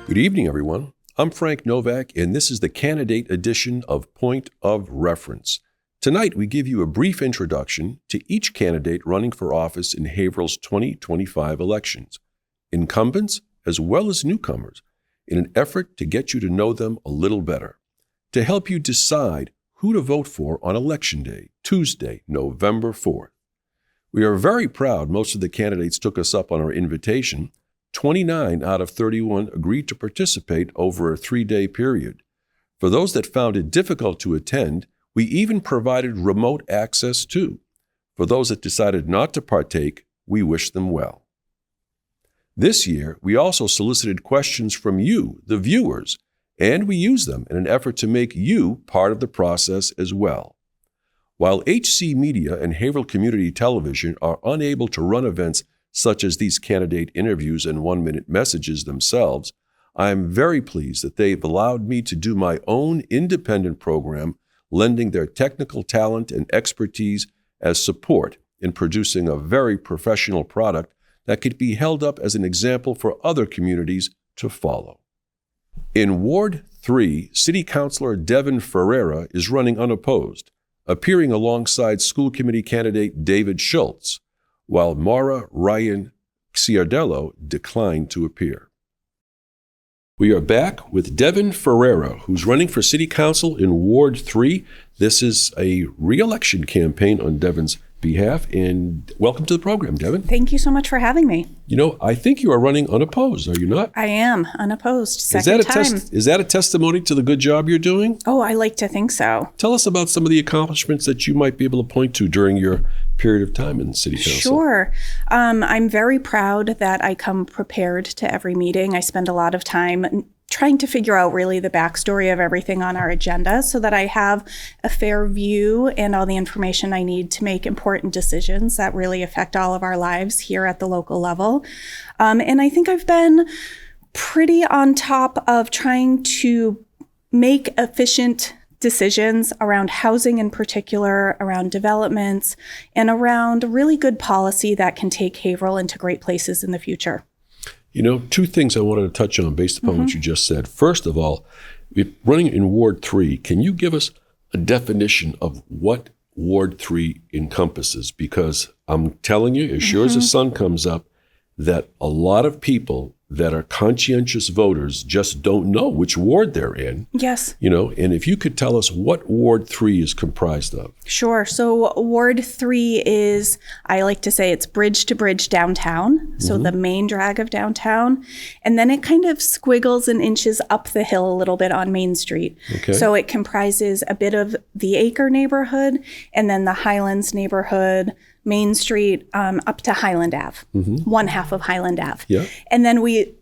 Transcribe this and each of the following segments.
Good evening, everyone. I'm Frank Novak, and this is the candidate edition of Point of Reference. Tonight, we give you a brief introduction to each candidate running for office in Haverhill's 2025 elections, incumbents as well as newcomers, in an effort to get you to know them a little better, to help you decide who to vote for on Election Day, Tuesday, November 4th. We are very proud most of the candidates took us up on our invitation. 29 out of 31 agreed to participate over a 3-day period. For those that found it difficult to attend, we even provided remote access too. For those that decided not to partake, we wish them well. This year, we also solicited questions from you, the viewers, and we used them in an effort to make you part of the process as well. While HC Media and Haverhill Community Television are unable to run events such as these candidate interviews and 1-minute messages themselves, I am very pleased that they've allowed me to do my own independent program, lending their technical talent and expertise as support in producing a very professional product that could be held up as an example for other communities to follow. In Ward 3, City Councilor Devin Ferreira is running unopposed, appearing alongside school committee candidate David Schultz, while Maura Ryan Ciardello declined to appear. We are back with Devin Ferreira, who's running for City Council in Ward 3. This is a re-election campaign on Devin's behalf, and welcome to the program, Devin. Thank you so much for having me. You know, I think you are running unopposed, are you not? I am unopposed. Second time. Is that a testimony to the good job you're doing? Oh, I like to think so. Tell us about some of the accomplishments that you might be able to point to during your period of time in City Council. Sure. I'm very proud that I come prepared to every meeting. I spend a lot of time trying to figure out really the backstory of everything on our agenda so that I have a fair view and all the information I need to make important decisions that really affect all of our lives here at the local level. And I think I've been pretty on top of trying to make efficient decisions around housing in particular, around developments, and around really good policy that can take Haverhill into great places in the future. You know, 2 things I wanted to touch on based upon what you just said. First of all, running in Ward 3, can you give us a definition of what Ward 3 encompasses? Because I'm telling you, as sure as the sun comes up, that a lot of people that are conscientious voters just don't know which ward they're in. Yes. You know, and if you could tell us what Ward 3 is comprised of. Sure. So Ward 3 is, I like to say it's bridge to bridge downtown. So the main drag of downtown. And then it kind of squiggles and inches up the hill a little bit on Main Street. Okay. So it comprises a bit of the Acre neighborhood and then the Highlands neighborhood, Main Street, up to Highland Ave, one half of Highland Ave. Yeah. And then we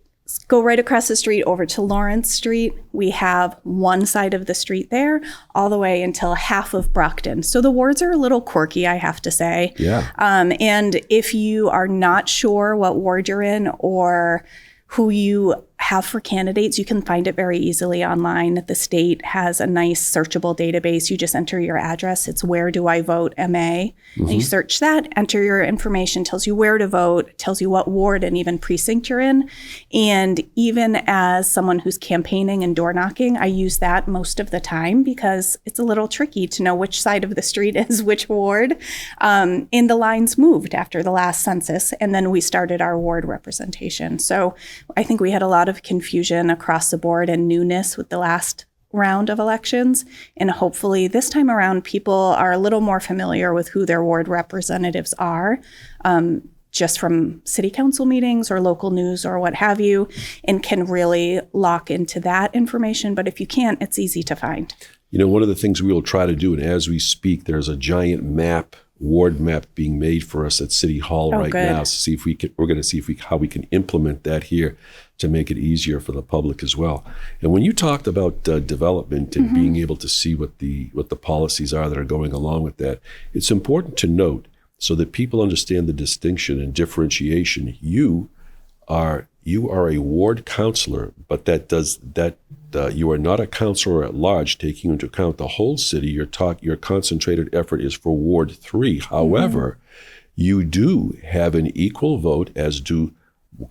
go right across the street over to Lawrence Street. We have one side of the street there all the way until half of Brockton. So the wards are a little quirky, I have to say. Yeah. And if you are not sure what ward you're in or who you have for candidates, you can find it very easily online. The state has a nice searchable database. You just enter your address. It's Where Do I Vote MA. And you search that, enter your information, tells you where to vote, tells you what ward and even precinct you're in. And even as someone who's campaigning and door knocking, I use that most of the time because it's a little tricky to know which side of the street is which ward. And the lines moved after the last census, and then we started our ward representation. So I think we had a lot of confusion across the board and newness with the last round of elections. And hopefully this time around, people are a little more familiar with who their ward representatives are, just from city council meetings or local news or what have you, and can really lock into that information. But if you can't, it's easy to find. You know, one of the things we will try to do, and as we speak, there's a giant map, ward map being made for us at City Hall now. To see if we're going to see how we can implement that here to make it easier for the public as well. And when you talked about development and being able to see what the policies are that are going along with that, it's important to note so that people understand the distinction and differentiation. You are a ward councilor, but you are not a councilor at large, taking into account the whole city. Your concentrated effort is for Ward 3. However, you do have an equal vote, as do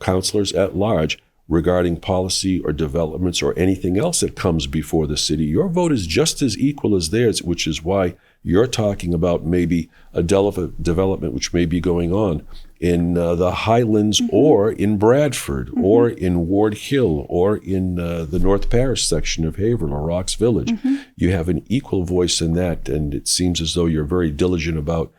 councilors at large, regarding policy or developments or anything else that comes before the city, your vote is just as equal as theirs, which is why you're talking about maybe a development which may be going on in the Highlands or in Bradford or in Ward Hill or in the North Parish section of Haverhill or Rocks Village. You have an equal voice in that, and it seems as though you're very diligent about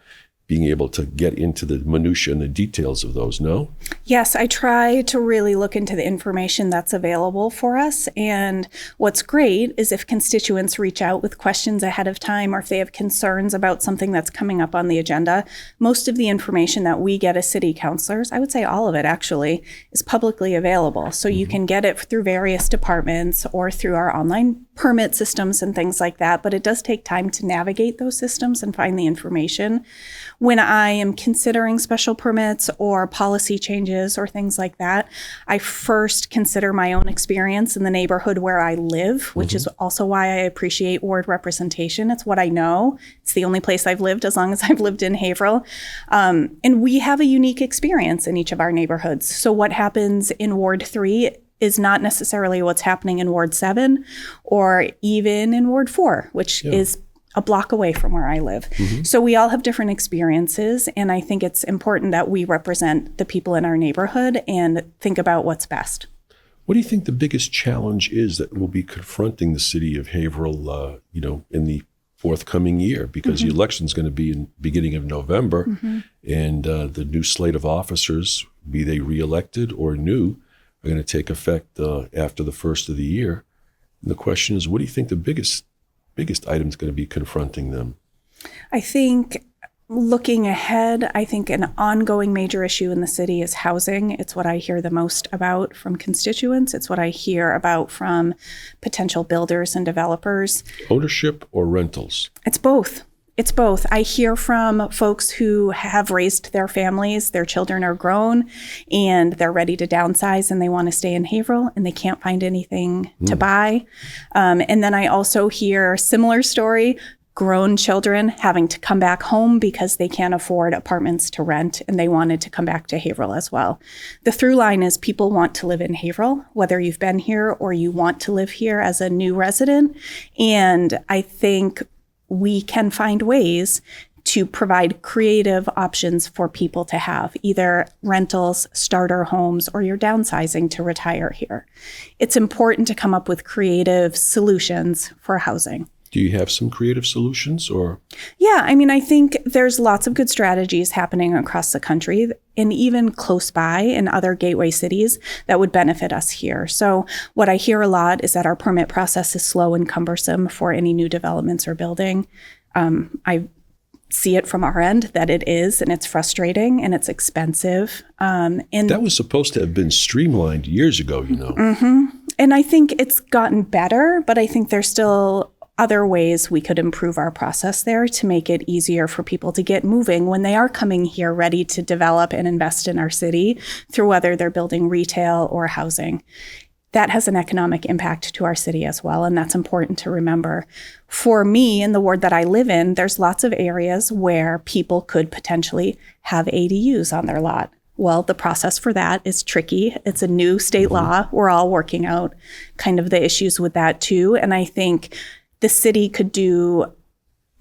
being able to get into the minutiae and the details of those, no? Yes, I try to really look into the information that's available for us. And what's great is if constituents reach out with questions ahead of time, or if they have concerns about something that's coming up on the agenda, most of the information that we get as city councilors, I would say all of it actually, is publicly available. So you can get it through various departments or through our online permit systems and things like that. But it does take time to navigate those systems and find the information. When I am considering special permits or policy changes or things like that, I first consider my own experience in the neighborhood where I live, which is also why I appreciate ward representation. It's what I know. It's the only place I've lived as long as I've lived in Haverhill. And we have a unique experience in each of our neighborhoods. So what happens in Ward 3 is not necessarily what's happening in Ward 7 or even in Ward 4, which is a block away from where I live. So we all have different experiences, and I think it's important that we represent the people in our neighborhood and think about what's best. What do you think the biggest challenge is that will be confronting the city of Haverhill, in the forthcoming year? Because the election is going to be in the beginning of November, and the new slate of officers, be they reelected or new, are going to take effect after the first of the year. And the question is, what do you think the biggest item is going to be confronting them? I think looking ahead, I think an ongoing major issue in the city is housing. It's what I hear the most about from constituents. It's what I hear about from potential builders and developers. Ownership or rentals? It's both. It's both. I hear from folks who have raised their families, their children are grown, and they're ready to downsize and they want to stay in Haverhill and they can't find anything to buy. And then I also hear a similar story, grown children having to come back home because they can't afford apartments to rent and they wanted to come back to Haverhill as well. The through line is people want to live in Haverhill, whether you've been here or you want to live here as a new resident. And I think we can find ways to provide creative options for people to have, either rentals, starter homes, or you're downsizing to retire here. It's important to come up with creative solutions for housing. Do you have some creative solutions or? Yeah, I think there's lots of good strategies happening across the country and even close by in other gateway cities that would benefit us here. So what I hear a lot is that our permit process is slow and cumbersome for any new developments or building. I see it from our end that it is, and it's frustrating and it's expensive. And that was supposed to have been streamlined years ago, And I think it's gotten better, but I think there's still other ways we could improve our process there to make it easier for people to get moving when they are coming here ready to develop and invest in our city through whether they're building retail or housing. That has an economic impact to our city as well, and that's important to remember. For me, in the ward that I live in, there's lots of areas where people could potentially have ADUs on their lot. Well, the process for that is tricky. It's a new state law. We're all working out kind of the issues with that too, and I think the city could do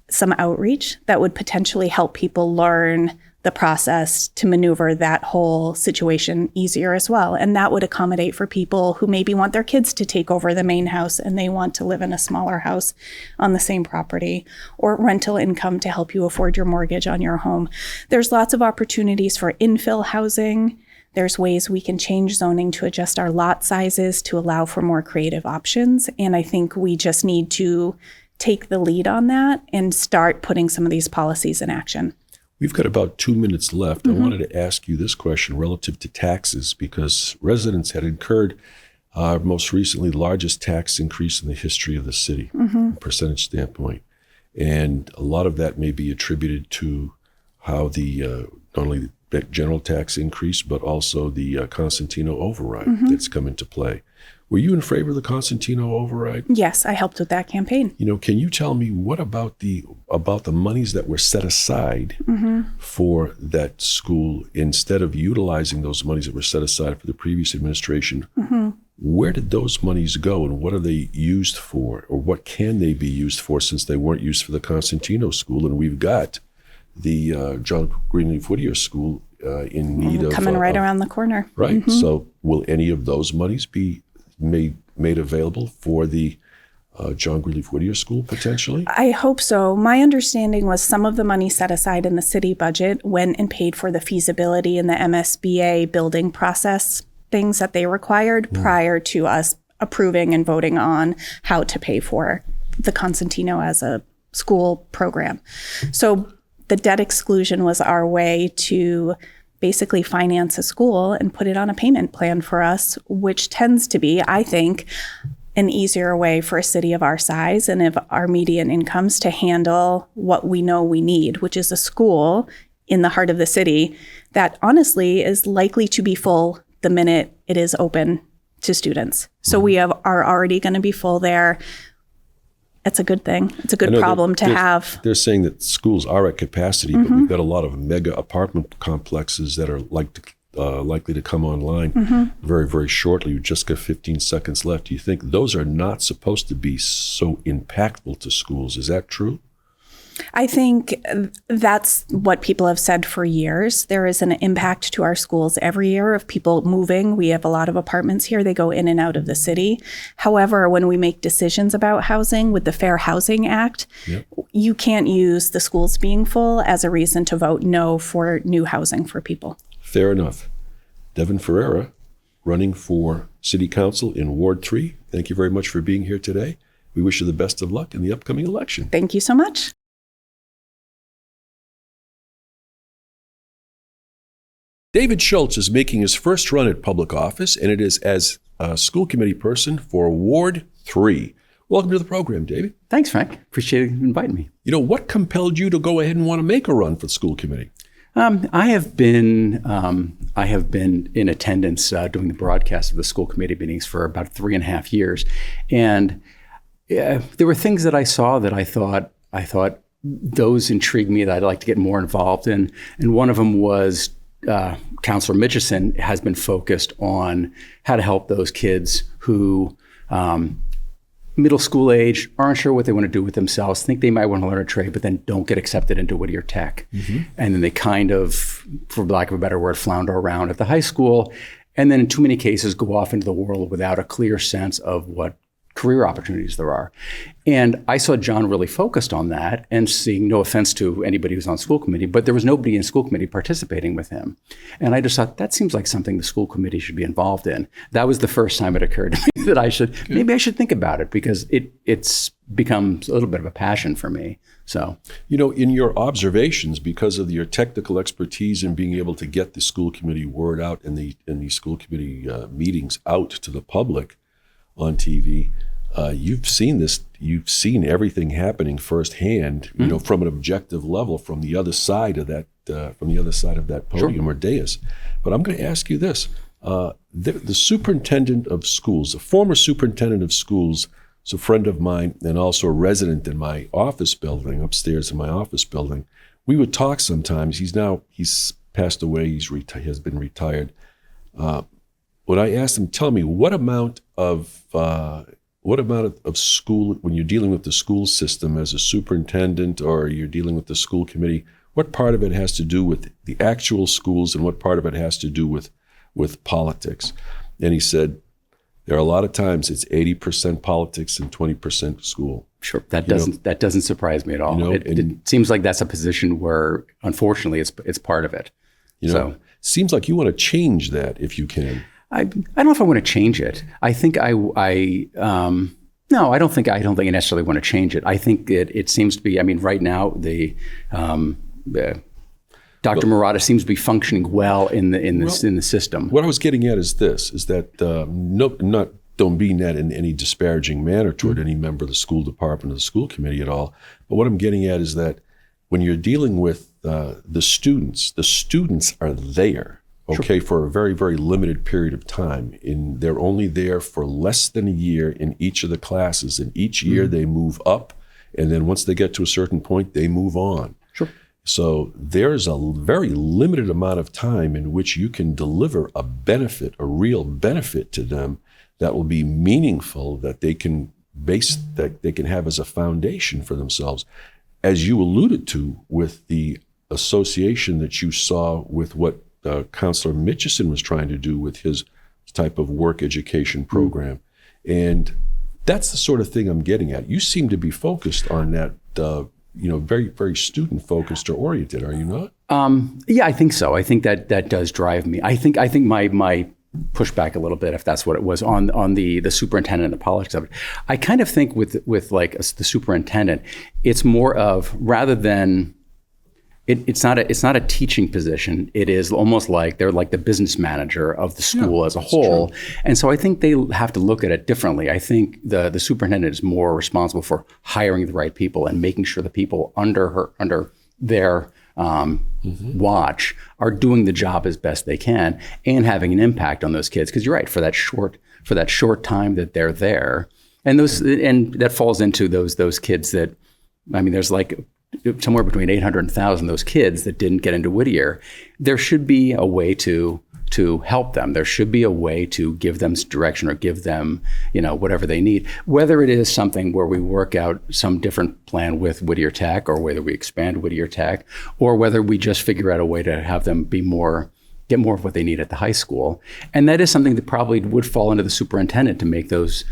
some outreach that would potentially help people learn the process to maneuver that whole situation easier as well. And that would accommodate for people who maybe want their kids to take over the main house and they want to live in a smaller house on the same property, or rental income to help you afford your mortgage on your home. There's lots of opportunities for infill housing. There's ways we can change zoning to adjust our lot sizes to allow for more creative options. And I think we just need to take the lead on that and start putting some of these policies in action. We've got about 2 minutes left. I wanted to ask you this question relative to taxes, because residents had incurred our most recently largest tax increase in the history of the city, from a percentage standpoint. And a lot of that may be attributed to how the not only the general tax increase, but also the Constantino override that's come into play. Were you in favor of the Constantino override? Yes, I helped with that campaign. Can you tell me what about the monies that were set aside for that school instead of utilizing those monies that were set aside for the previous administration? Where did those monies go, and what are they used for, or what can they be used for, since they weren't used for the Constantino school, and we've got the John Greenleaf Whittier School in need of coming right around the corner. Right. So will any of those monies be made available for the John Greenleaf Whittier School potentially? I hope so. My understanding was some of the money set aside in the city budget went and paid for the feasibility and the MSBA building process things that they required prior to us approving and voting on how to pay for the Constantino as a school program. So the debt exclusion was our way to basically finance a school and put it on a payment plan for us, which tends to be, I think, an easier way for a city of our size and of our median incomes to handle what we know we need, which is a school in the heart of the city that honestly is likely to be full the minute it is open to students. So we are already going to be full there. It's a good thing. It's a good problem to have. They're saying that schools are at capacity, but we've got a lot of mega apartment complexes that are likely to come online very, very shortly. We've just got 15 seconds left. Do you think those are not supposed to be so impactful to schools? Is that true? I think that's what people have said for years. There is an impact to our schools every year of people moving. We have a lot of apartments here. They go in and out of the city. However, when we make decisions about housing with the Fair Housing Act, you can't use the schools being full as a reason to vote no for new housing for people. Fair enough. Devin Ferreira, running for City Council in Ward 3. Thank you very much for being here today. We wish you the best of luck in the upcoming election. Thank you so much. David Schultz is making his first run at public office, and it is as a school committee person for Ward 3. Welcome to the program, David. Thanks, Frank. Appreciate you inviting me. What compelled you to go ahead and want to make a run for the school committee? I have been in attendance doing the broadcast of the school committee meetings for about 3.5 years, and there were things that I saw that I thought those intrigued me that I'd like to get more involved in, and one of them was Councilor Mitchison has been focused on how to help those kids who middle school age, aren't sure what they want to do with themselves, think they might want to learn a trade, but then don't get accepted into Whittier Tech. And then they kind of, for lack of a better word, flounder around at the high school. And then in too many cases go off into the world without a clear sense of what career opportunities there are. And I saw John really focused on that, and seeing, no offense to anybody who's on school committee, but there was nobody in school committee participating with him. And I just thought that seems like something the school committee should be involved in. That was the first time it occurred to me that maybe I should think about it, because it's become a little bit of a passion for me. So, in your observations, because of your technical expertise in being able to get the school committee word out and the school committee meetings out to the public on TV, you've seen this. You've seen everything happening firsthand. From an objective level, from the other side of that, podium or dais. But I'm going to ask you this: the superintendent of schools, the former superintendent of schools, is a friend of mine and also a resident in my office building upstairs in my office building. We would talk sometimes. He's passed away. He has been retired. When I asked him, tell me what amount of school, when you're dealing with the school system as a superintendent or you're dealing with the school committee, what part of it has to do with the actual schools and what part of it has to do with politics? And he said, there are a lot of times it's 80% politics and 20% school. Sure, that doesn't surprise me at all. It seems like that's a position where, unfortunately, it's part of it. Seems like you want to change that if you can. I don't know if I want to change it. I think no, I don't think I necessarily want to change it. I think it seems to be, right now Dr. Murata seems to be functioning well in the system. What I was getting at is that don't mean that in any disparaging manner toward any member of the school department or the school committee at all. But what I'm getting at is that when you're dealing with the students are there. okay, for a very, very limited period of time. And they're only there for less than a year in each of the classes. And each year they move up. And then once they get to a certain point, they move on. Sure. So there's a very limited amount of time in which you can deliver a benefit, a real benefit to them that will be meaningful, that they can have as a foundation for themselves. As you alluded to with the association that you saw with what Counselor Mitchison was trying to do with his type of work education program. And that's the sort of thing I'm getting at. You seem to be focused on that, very, very student focused or oriented, are you not? Yeah, I think so. I think that does drive me. I think my push back a little bit, if that's what it was, on the superintendent and the politics of it. I kind of think with like the superintendent, it's more of, rather than it's not a teaching position. It is almost like they're like the business manager of the school as a whole. True. And so I think they have to look at it differently. I think the superintendent is more responsible for hiring the right people and making sure the people under their watch are doing the job as best they can and having an impact on those kids. Because you're right, for that short time that they're there, and that falls into those kids that, I mean, there's like somewhere between 800 and 1,000 those kids that didn't get into Whittier. There should be a way to help them. There should be a way to give them direction or give them, whatever they need. Whether it is something where we work out some different plan with Whittier Tech, or whether we expand Whittier Tech, or whether we just figure out a way to have them get more of what they need at the high school. And that is something that probably would fall into the superintendent to make those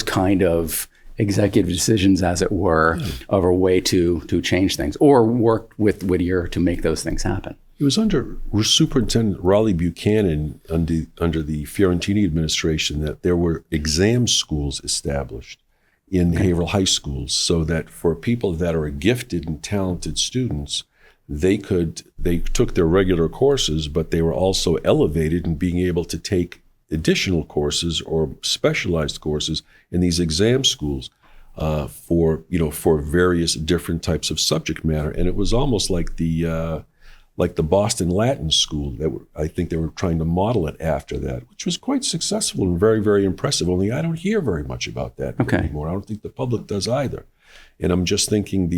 kind of executive decisions, as it were, of a way to change things, or work with Whittier to make those things happen. It was under Superintendent Raleigh Buchanan under the Fiorentini administration that there were exam schools established in Haverhill high schools, so that for people that are gifted and talented students, they took their regular courses, but they were also elevated in being able to take additional courses or specialized courses in these exam schools for various different types of subject matter. And it was almost like the Boston Latin School I think they were trying to model it after that, which was quite successful and very, very impressive. Only I don't hear very much about that anymore. I don't think the public does either. And I'm just thinking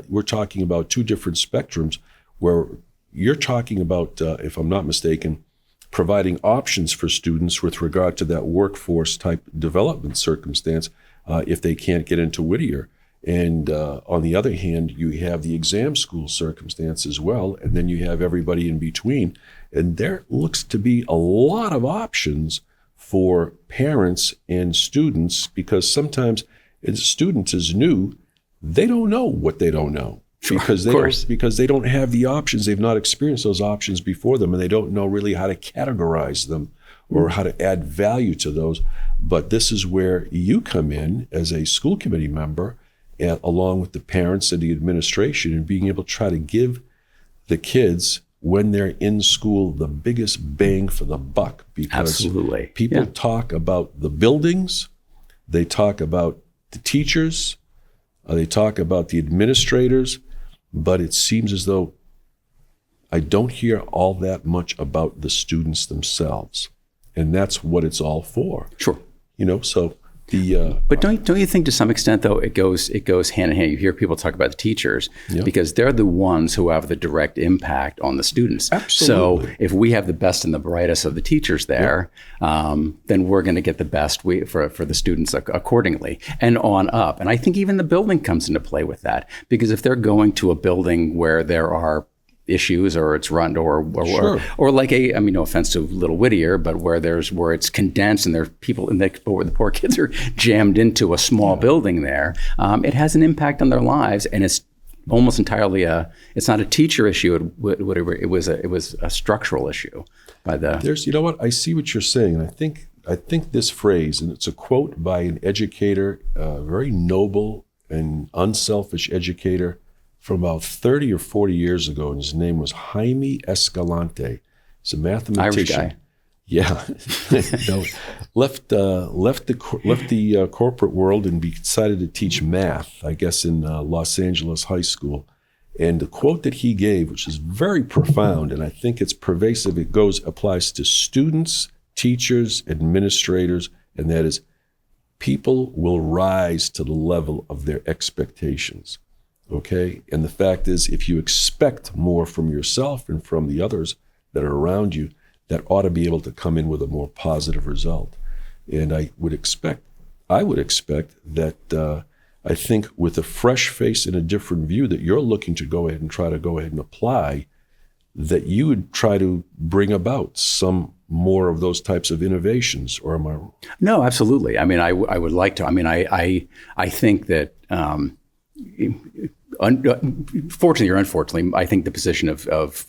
we're talking about two different spectrums, where you're talking about, if I'm not mistaken, providing options for students with regard to that workforce type development circumstance if they can't get into Whittier. And on the other hand, you have the exam school circumstance as well, and then you have everybody in between. And there looks to be a lot of options for parents and students, because sometimes a student is new, they don't know what they don't know. Because they don't have the options. They've not experienced those options before them, and they don't know really how to categorize them or how to add value to those. But this is where you come in as a school committee member, along with the parents and the administration, and being able to try to give the kids, when they're in school, the biggest bang for the buck. Because people talk about the buildings, they talk about the teachers, they talk about the administrators, but it seems as though I don't hear all that much about the students themselves. And that's what it's all for. Sure. So but don't you think to some extent, though, it goes hand in hand? You hear people talk about the teachers because they're the ones who have the direct impact on the students. Absolutely. So if we have the best and the brightest of the teachers there, then we're going to get the best for the students accordingly, and on up. And I think even the building comes into play with that, because if they're going to a building where there are issues, or it's run, or like no offense to Little Whittier, but where it's condensed and there's people, and the poor kids are jammed into a small building there, it has an impact on their lives, and it's almost entirely it's not a teacher issue. It was a structural issue by the. There's, I see what you're saying, and I think this phrase, and it's a quote by an educator, a very noble and unselfish educator, from about 30 or 40 years ago, and his name was Jaime Escalante. He's a mathematician. Irish guy. Yeah. Left the corporate world and decided to teach math, I guess, in Los Angeles high school. And the quote that he gave, which is very profound, and I think it's pervasive, applies to students, teachers, administrators, and that is, people will rise to the level of their expectations, okay? And the fact is, if you expect more from yourself and from the others that are around you, that ought to be able to come in with a more positive result. And I would expect that I think with a fresh face and a different view that you're looking to go ahead and apply, that you would try to bring about some more of those types of innovations, or am I wrong? No, absolutely. I mean, I would like to. I mean, I think that, fortunately or unfortunately, I think the position of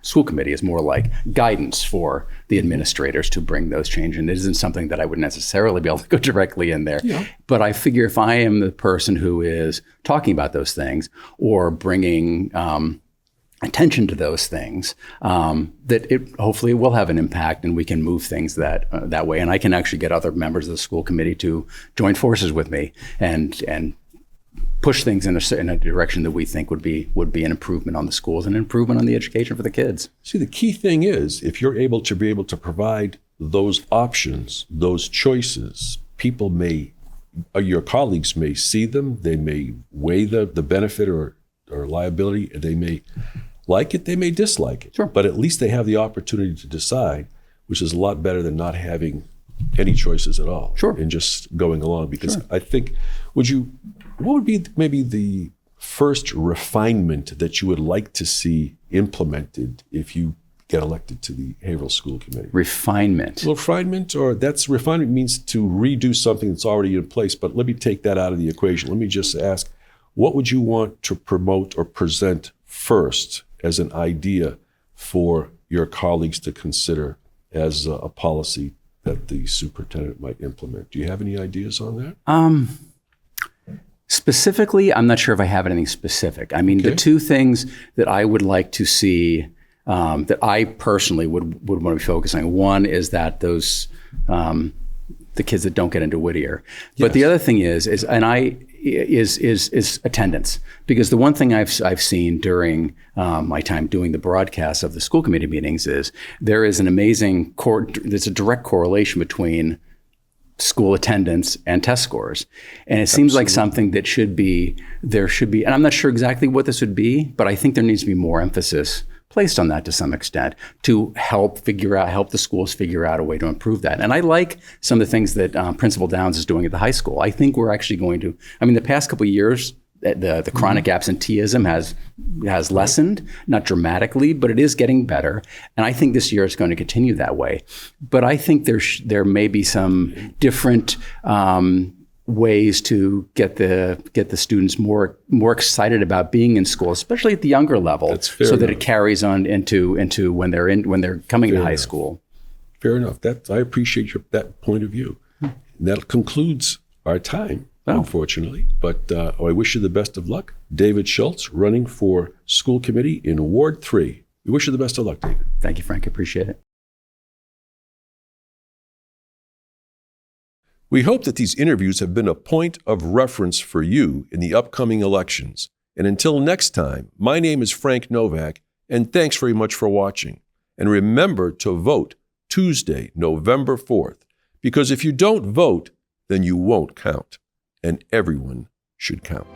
school committee is more like guidance for the administrators to bring those changes. And it isn't something that I would necessarily be able to go directly in there. Yeah. But I figure if I am the person who is talking about those things or bringing attention to those things, that it hopefully will have an impact, and we can move things that way. And I can actually get other members of the school committee to join forces with me and push things in a direction that we think would be an improvement on the schools and an improvement on the education for the kids. See, the key thing is, if you're able to provide those options, those choices, your colleagues may see them, they may weigh the benefit or liability, they may like it, they may dislike it. Sure. But at least they have the opportunity to decide, which is a lot better than not having any choices at all. Sure. And just going along. Because Sure. I think, what would be maybe the first refinement that you would like to see implemented if you get elected to the Haverhill School Committee? Refinement. Well, refinement means to redo something that's already in place, but let me take that out of the equation. Let me just ask, what would you want to promote or present first as an idea for your colleagues to consider as a policy that the superintendent might implement? Do you have any ideas on that? Specifically, I'm not sure if I have anything specific. I mean, Okay. The two things that I would like to see, that I personally would want to be focusing on, one is that those the kids that don't get into Whittier. But the other thing is attendance, because the one thing I've seen during my time doing the broadcasts of the school committee meetings is there is an amazing there's a direct correlation between school attendance and test scores, and it seems like something that there should be, and I'm not sure exactly what this would be, but I think there needs to be more emphasis placed on that to some extent to help the schools figure out a way to improve that. And I like some of the things that Principal Downs is doing at the high school. I think we're actually going to, the past couple of years, the chronic absenteeism has lessened, not dramatically, but it is getting better. And I think this year it's going to continue that way. But I think there may be some different ways to get the students more excited about being in school, especially at the younger level, so that it carries on into when they're coming to high school. Fair enough. I appreciate that point of view. And that concludes our time, unfortunately. But I wish you the best of luck. David Schultz, running for school committee in Ward 3. We wish you the best of luck, David. Thank you, Frank. I appreciate it. We hope that these interviews have been a point of reference for you in the upcoming elections. And until next time, my name is Frank Novak, and thanks very much for watching. And remember to vote Tuesday, November 4th, because if you don't vote, then you won't count, and everyone should count.